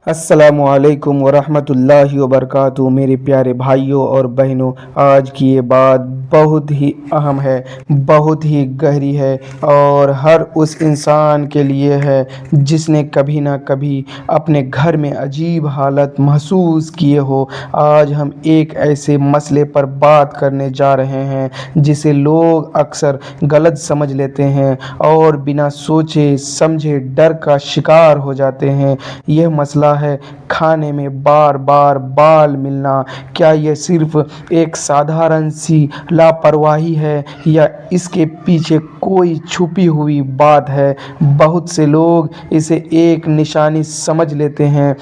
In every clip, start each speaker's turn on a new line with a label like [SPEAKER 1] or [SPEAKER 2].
[SPEAKER 1] السلام علیکم ورحمۃ اللہ وبرکاتہ۔ میرے پیارے بھائیوں اور بہنوں، آج کی یہ بات بہت ہی اہم ہے، بہت ہی گہری ہے اور ہر اس انسان کے لیے ہے جس نے کبھی نہ کبھی اپنے گھر میں عجیب حالت محسوس کیے ہو۔ آج ہم ایک ایسے مسئلے پر بات کرنے جا رہے ہیں جسے لوگ اکثر غلط سمجھ لیتے ہیں اور بنا سوچے سمجھے ڈر کا شکار ہو جاتے ہیں۔ یہ مسئلہ ہے کھانے میں بار بار بال ملنا۔ کیا یہ صرف ایک سادھارن سی لاپرواہی ہے یا اس کے پیچھے کوئی چھپی ہوئی بات ہے؟ بہت سے لوگ اسے ایک نشانی سمجھ لیتے ہیں،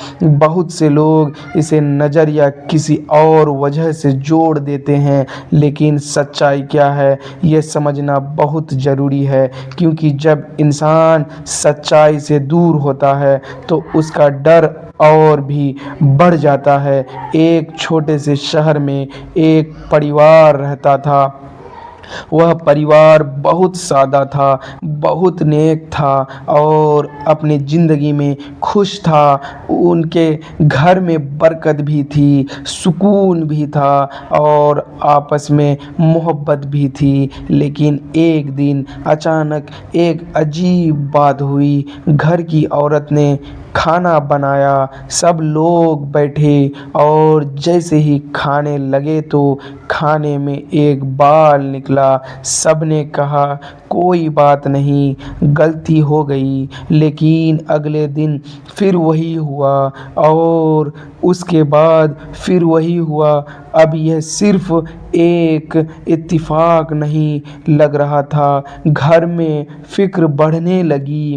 [SPEAKER 1] بہت سے لوگ اسے نظر یا کسی اور وجہ سے جوڑ دیتے ہیں، لیکن سچائی کیا ہے یہ سمجھنا بہت ضروری ہے، کیونکہ جب انسان سچائی سے دور ہوتا ہے تو اس کا ڈر اور بھی بڑھ جاتا ہے۔ ایک چھوٹے سے شہر میں ایک پریوار رہتا تھا۔ وہ پریوار بہت سادہ تھا، بہت نیک تھا اور اپنی زندگی میں خوش تھا۔ ان کے گھر میں برکت بھی تھی، سکون بھی تھا اور آپس میں محبت بھی تھی۔ لیکن ایک دن اچانک ایک عجیب بات ہوئی۔ گھر کی عورت نے کھانا بنایا، سب لوگ بیٹھے اور جیسے ہی کھانے لگے تو کھانے میں ایک بال نکلا۔ سب نے کہا کوئی بات نہیں، غلطی ہو گئی، لیکن اگلے دن پھر وہی ہوا اور اس کے بعد پھر وہی ہوا۔ اب یہ صرف ایک اتفاق نہیں لگ رہا تھا، گھر میں فکر بڑھنے لگی،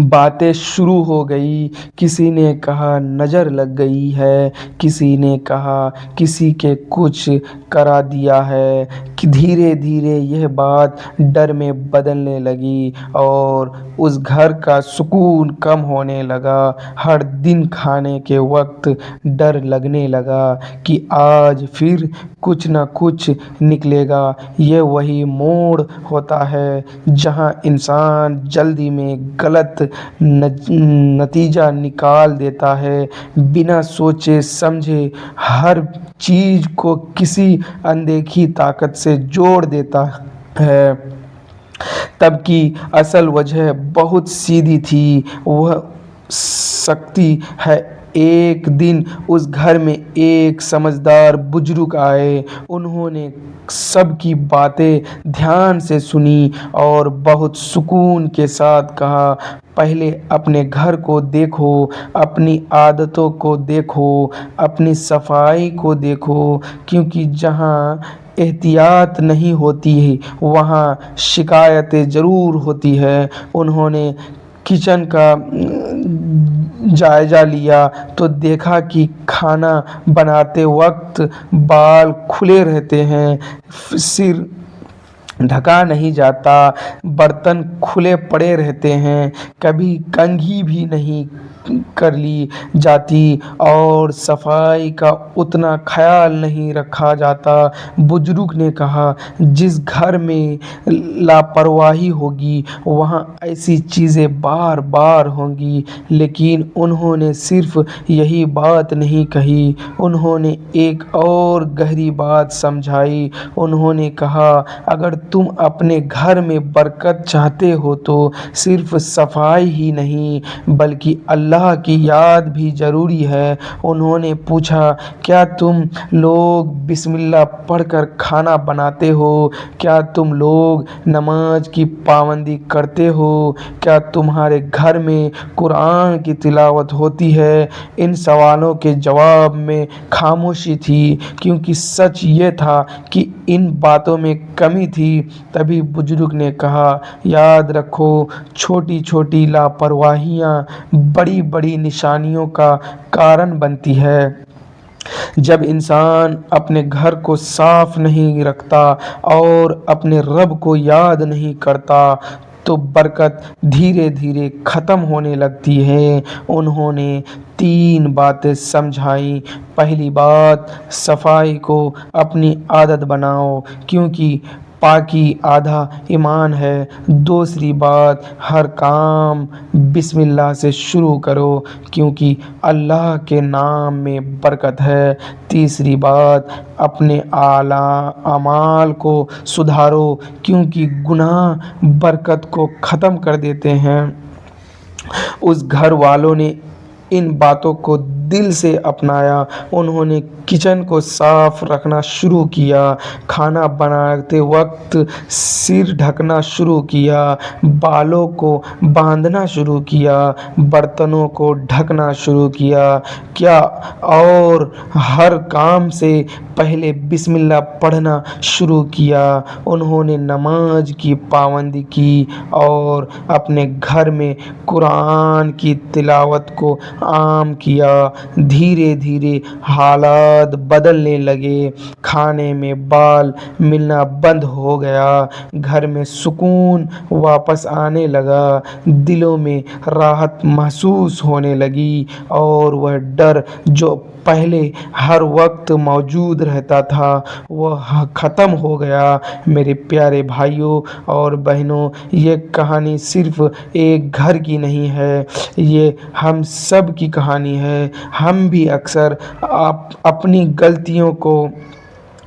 [SPEAKER 1] باتیں شروع ہو گئی۔ کسی نے کہا نظر لگ گئی ہے، کسی نے کہا کسی کے کچھ کرا دیا ہے۔ دھیرے دھیرے یہ بات ڈر میں بدلنے لگی اور اس گھر کا سکون کم ہونے لگا۔ ہر دن کھانے کے وقت ڈر لگنے لگا کہ آج پھر کچھ نہ کچھ نکلے گا۔ یہ وہی موڑ ہوتا ہے جہاں انسان جلدی میں غلط نتیجہ نکال دیتا ہے، بنا سوچے سمجھے ہر چیز کو کسی اندیکھی طاقت سے جوڑ دیتا ہے۔ تب کی اصل وجہ بہت سیدھی تھی، وہ سکتی ہے۔ ایک دن اس گھر میں ایک سمجھدار بزرگ آئے۔ انہوں نے سب کی باتیں دھیان سے سنی اور بہت سکون کے ساتھ کہا، پہلے اپنے گھر کو دیکھو، اپنی عادتوں کو دیکھو، اپنی صفائی کو دیکھو، کیونکہ جہاں احتیاط نہیں ہوتی وہاں شکایتیں ضرور ہوتی ہیں۔ انہوں نے کچن کا جائزہ لیا تو دیکھا کہ کھانا بناتے وقت بال کھلے رہتے ہیں، سر ڈھکا نہیں جاتا، برتن کھلے پڑے رہتے ہیں، کبھی کنگھی بھی نہیں کر لی جاتی اور صفائی کا اتنا خیال نہیں رکھا جاتا۔ بزرگ نے کہا جس گھر میں لاپرواہی ہوگی وہاں ایسی چیزیں بار بار ہوں گی۔ لیکن انہوں نے صرف یہی بات نہیں کہی، انہوں نے ایک اور گہری بات سمجھائی۔ انہوں نے کہا اگر تم اپنے گھر میں برکت چاہتے ہو تو صرف صفائی ہی نہیں بلکہ اللہ کی یاد بھی ضروری ہے۔ انہوں نے پوچھا کیا تم لوگ بسم اللہ پڑھ کر کھانا بناتے ہو؟ کیا تم لوگ نماز کی پابندی کرتے ہو؟ کیا تمہارے گھر میں قرآن کی تلاوت ہوتی ہے؟ ان سوالوں کے جواب میں خاموشی تھی، کیونکہ سچ یہ تھا کہ ان باتوں میں کمی تھی۔ تبھی بزرگ نے کہا یاد رکھو، چھوٹی چھوٹی لاپرواہیاں بڑی بڑی نشانیوں کا کارن بنتی ہیں۔ جب انسان اپنے گھر کو صاف نہیں رکھتا اور اپنے رب کو یاد نہیں کرتا تو برکت دھیرے دھیرے ختم ہونے لگتی ہے۔ انہوں نے 3 باتیں سمجھائیں۔ پہلی بات، صفائی کو اپنی عادت بناؤ، کیونکہ پاکی آدھا ایمان ہے۔ دوسری بات، ہر کام بسم اللہ سے شروع کرو کیونکہ اللہ کے نام میں برکت ہے۔ تیسری بات، اپنے اعمال کو سدھارو کیونکہ گناہ برکت کو ختم کر دیتے ہیں۔ اس گھر والوں نے ان باتوں کو دل سے اپنایا۔ انہوں نے کچن کو صاف رکھنا شروع کیا، کھانا بناتے وقت سر ڈھکنا شروع کیا، بالوں کو باندھنا شروع کیا، برتنوں کو ڈھکنا شروع کیا اور ہر کام سے پہلے بسم اللہ پڑھنا شروع کیا۔ انہوں نے نماز کی پابندی کی اور اپنے گھر میں قرآن کی تلاوت کو عام کیا۔ دھیرے دھیرے حالات بدلنے لگے، کھانے میں بال ملنا بند ہو گیا، گھر میں سکون واپس آنے لگا، دلوں میں راحت محسوس ہونے لگی اور وہ ڈر جو پہلے ہر وقت موجود رہتا تھا وہ ختم ہو گیا۔ میرے پیارے بھائیوں اور بہنوں، یہ کہانی صرف ایک گھر کی نہیں ہے، یہ ہم سب کی کہانی ہے۔ ہم بھی اکثر اپنی غلطیوں کو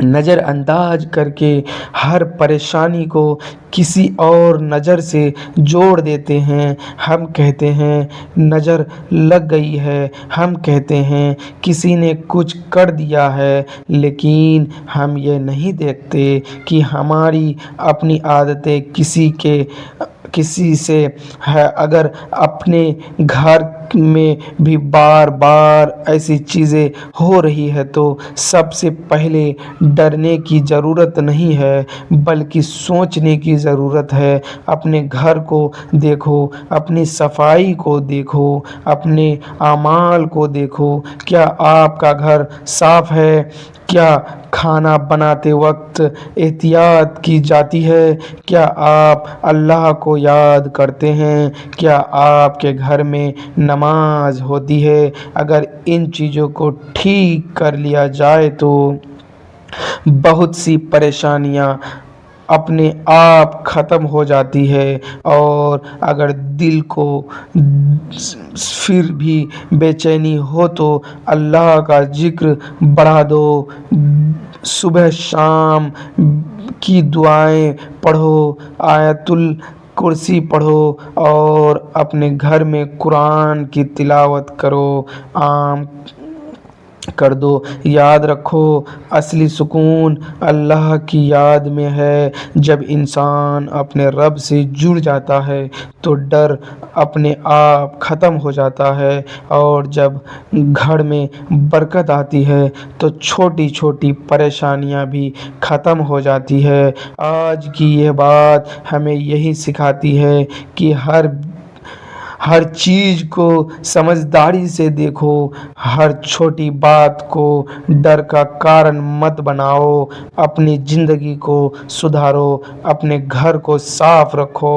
[SPEAKER 1] نظر انداز کر کے ہر پریشانی کو کسی اور نظر سے جوڑ دیتے ہیں۔ ہم کہتے ہیں نظر لگ گئی ہے، ہم کہتے ہیں کسی نے کچھ کر دیا ہے، لیکن ہم یہ نہیں دیکھتے کہ ہماری اپنی عادتیں کسی سے ہے۔ اگر اپنے گھر میں بھی بار بار ایسی چیزیں ہو رہی ہے تو سب سے پہلے ڈرنے کی ضرورت نہیں ہے بلکہ سوچنے کی ضرورت ہے۔ اپنے گھر کو دیکھو، اپنی صفائی کو دیکھو، اپنے اعمال کو دیکھو۔ کیا آپ کا گھر صاف ہے؟ کیا کھانا بناتے وقت احتیاط کی جاتی ہے؟ کیا آپ اللہ کو یاد کرتے ہیں؟ کیا آپ کے گھر میں نماز ہوتی ہے؟ اگر ان چیزوں کو ٹھیک کر لیا جائے تو بہت سی پریشانیاں اپنے آپ ختم ہو جاتی ہے۔ اور اگر دل کو پھر بھی بے چینی ہو تو اللہ کا ذکر بڑھا دو، صبح شام کی دعائیں پڑھو، آیت الکرسی پڑھو اور اپنے گھر میں قرآن کی تلاوت کرو، عام کر دو۔ یاد رکھو، اصلی سکون اللہ کی یاد میں ہے۔ جب انسان اپنے رب سے جڑ جاتا ہے تو ڈر اپنے آپ ختم ہو جاتا ہے، اور جب گھر میں برکت آتی ہے تو چھوٹی چھوٹی پریشانیاں بھی ختم ہو جاتی ہے۔ آج کی یہ بات ہمیں یہی سکھاتی ہے کہ ہر چیز کو سمجھداری سے دیکھو، ہر چھوٹی بات کو ڈر کا کارن مت بناؤ۔ اپنی زندگی کو سدھارو، اپنے گھر کو صاف رکھو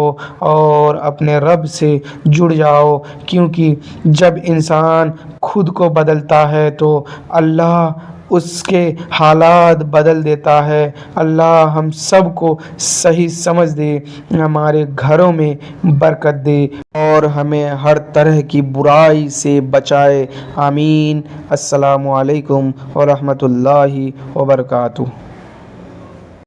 [SPEAKER 1] اور اپنے رب سے جڑ جاؤ، کیونکہ جب انسان خود کو بدلتا ہے تو اللہ اس کے حالات بدل دیتا ہے۔ اللہ ہم سب کو صحیح سمجھ دے، ہمارے گھروں میں برکت دے اور ہمیں ہر طرح کی برائی سے بچائے۔ آمین۔ السلام علیکم ورحمۃ اللہ وبرکاتہ۔